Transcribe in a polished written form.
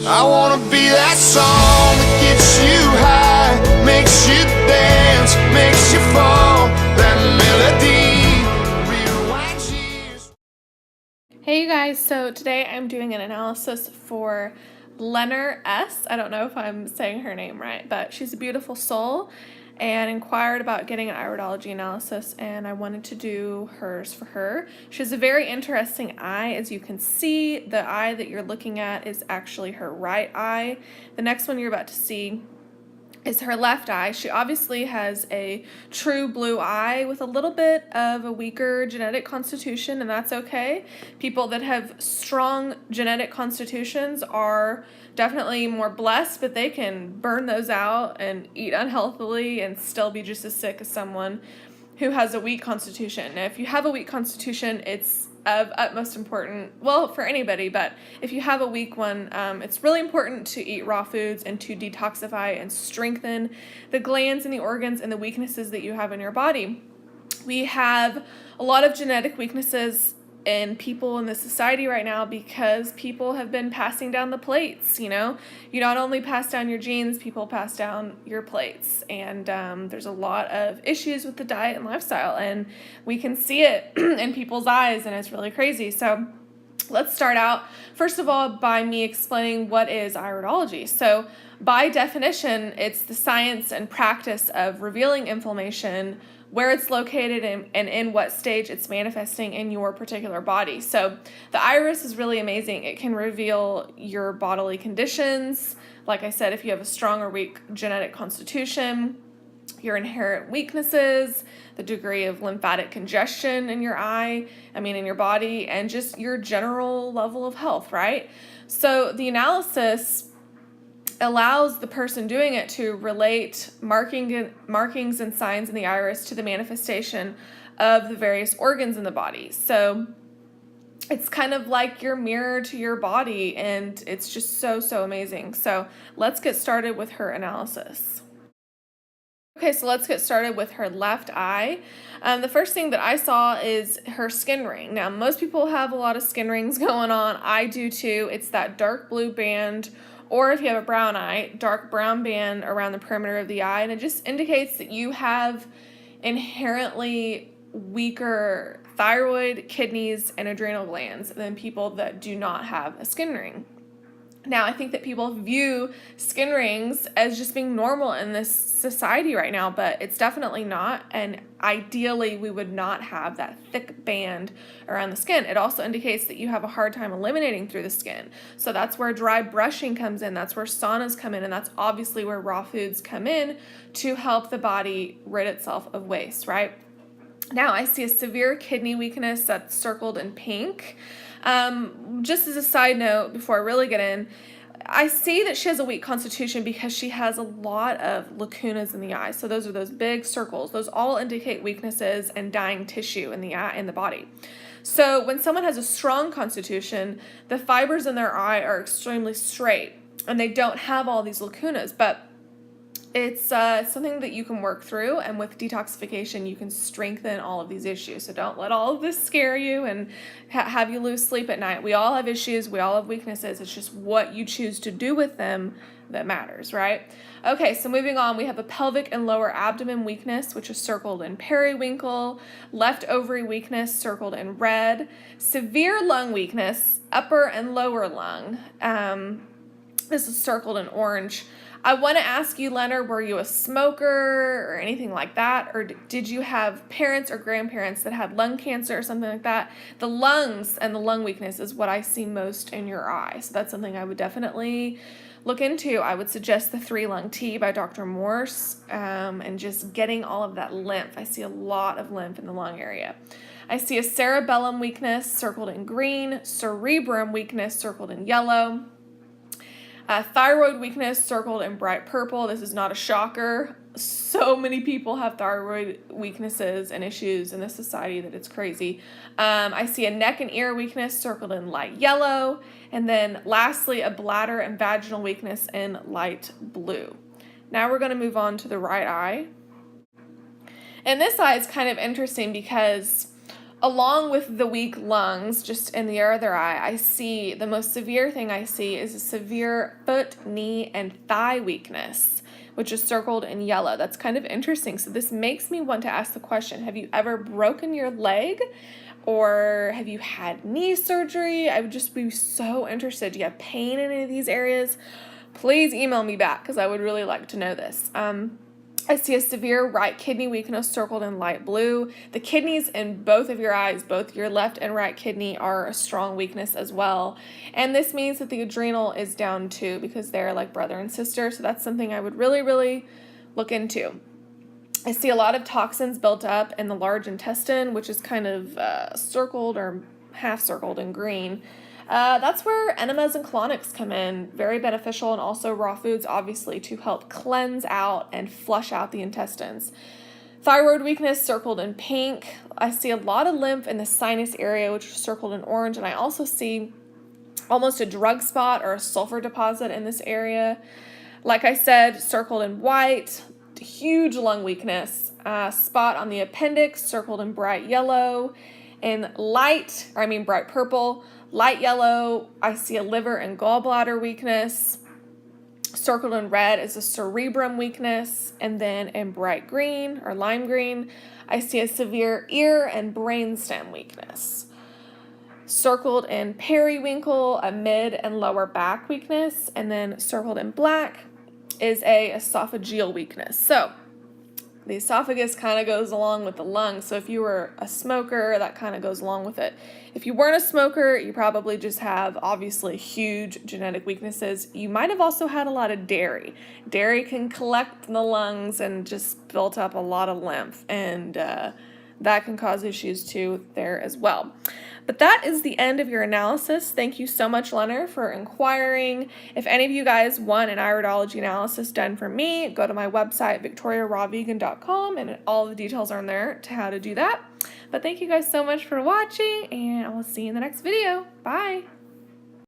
I wanna be that song that gets you high, makes you dance, makes you fall. That melody rewinds years. Hey you guys, so today I'm doing an analysis for Lenner S. I don't know if I'm saying her name right, but she's a beautiful soul and inquired about getting an iridology analysis, and I wanted to do hers for her. She has a very interesting eye. As you can see, the eye that you're looking at is actually her right eye. The next one you're about to see is her left eye. She obviously has a true blue eye with a little bit of a weaker genetic constitution, and that's okay. People that have strong genetic constitutions are definitely more blessed, but they can burn those out and eat unhealthily and still be just as sick as someone who has a weak constitution. Now, if you have a weak constitution, it's of utmost important, well, for anybody, but if you have a weak one, it's really important to eat raw foods and to detoxify and strengthen the glands and the organs and the weaknesses that you have in your body. We have a lot of genetic weaknesses in people in the society right now because people have been passing down the plates. You not only pass down your genes, people pass down your plates, and there's a lot of issues with the diet and lifestyle, and we can see it in people's eyes, and it's really crazy. So let's start out first of all by me explaining what is iridology. So by definition, it's the science and practice of revealing inflammation, where it's located, and in what stage it's manifesting in your particular body. So the iris is really amazing. It can reveal your bodily conditions. Like I said, if you have a strong or weak genetic constitution, your inherent weaknesses, the degree of lymphatic congestion in your in your body, and just your general level of health, right? So the analysis allows the person doing it to relate markings and signs in the iris to the manifestation of the various organs in the body. So it's kind of like your mirror to your body, and it's just so amazing. So let's get started with her analysis. Okay, so let's get started with her left eye. The first thing that I saw is her skin ring. Now, most people have a lot of skin rings going on. I do too. It's that dark blue band, or if you have a brown eye, dark brown band around the perimeter of the eye, and it just indicates that you have inherently weaker thyroid, kidneys, and adrenal glands than people that do not have a skin ring. Now, I think that people view skin rings as just being normal in this society right now, but it's definitely not, and ideally we would not have that thick band around the skin. It also indicates that you have a hard time eliminating through the skin. So that's where dry brushing comes in, that's where saunas come in, and that's obviously where raw foods come in to help the body rid itself of waste, right? Now, I see a severe kidney weakness that's circled in pink. Just as a side note, before I really get in, I see that she has a weak constitution because she has a lot of lacunas in the eye. So those are those big circles. Those all indicate weaknesses and dying tissue in the eye, in the body. So when someone has a strong constitution, the fibers in their eye are extremely straight and they don't have all these lacunas, but it's something that you can work through, and with detoxification, you can strengthen all of these issues. So don't let all of this scare you and have you lose sleep at night. We all have issues. We all have weaknesses. It's just what you choose to do with them that matters, right? Okay, so moving on, we have a pelvic and lower abdomen weakness, which is circled in periwinkle, left ovary weakness circled in red, severe lung weakness, upper and lower lung. This is circled in orange. I want to ask you, Leonard, were you a smoker or anything like that? Or did you have parents or grandparents that had lung cancer or something like that? The lungs and the lung weakness is what I see most in your eye. So that's something I would definitely look into. I would suggest the 3-lung tea by Dr. Morse, and just getting all of that lymph. I see a lot of lymph in the lung area. I see a cerebellum weakness circled in green, cerebrum weakness circled in yellow, thyroid weakness circled in bright purple. This is not a shocker. So many people have thyroid weaknesses and issues in this society that it's crazy. I see a neck and ear weakness circled in light yellow. And then lastly, a bladder and vaginal weakness in light blue. Now we're going to move on to the right eye. And this eye is kind of interesting because Along with the weak lungs, just in the other eye, I see the most severe thing I see is a severe foot, knee, and thigh weakness, which is circled in yellow. That's kind of interesting. So this makes me want to ask the question, have you ever broken your leg? Or have you had knee surgery? I would just be so interested. Do you have pain in any of these areas? Please email me back because I would really like to know this. I see a severe right kidney weakness circled in light blue. The kidneys in both of your eyes, both your left and right kidney, are a strong weakness as well. And this means that the adrenal is down too because they're like brother and sister. So that's something I would really, really look into. I see a lot of toxins built up in the large intestine, which is kind of circled or half circled in green. That's where enemas and colonics come in, very beneficial, and also raw foods, obviously, to help cleanse out and flush out the intestines. Thyroid weakness circled in pink. I see a lot of lymph in the sinus area, which is circled in orange, and I also see almost a drug spot or a sulfur deposit in this area. Like I said, circled in white, huge lung weakness, spot on the appendix, circled in bright yellow, in bright purple. Light yellow, I see a liver and gallbladder weakness. Circled in red is a cerebrum weakness. And then in bright green or lime green, I see a severe ear and brainstem weakness. Circled in periwinkle, a mid and lower back weakness. And then circled in black is a esophageal weakness. So the esophagus kind of goes along with the lungs. So if you were a smoker, that kind of goes along with it. If you weren't a smoker, you probably just have obviously huge genetic weaknesses. You might have also had a lot of dairy. Dairy can collect in the lungs and just built up a lot of lymph, and that can cause issues too there as well. But that is the end of your analysis. Thank you so much, Leonard, for inquiring. If any of you guys want an iridology analysis done for me, go to my website, victoriarawvegan.com, and all the details are in there to how to do that. But thank you guys so much for watching, and I will see you in the next video. Bye!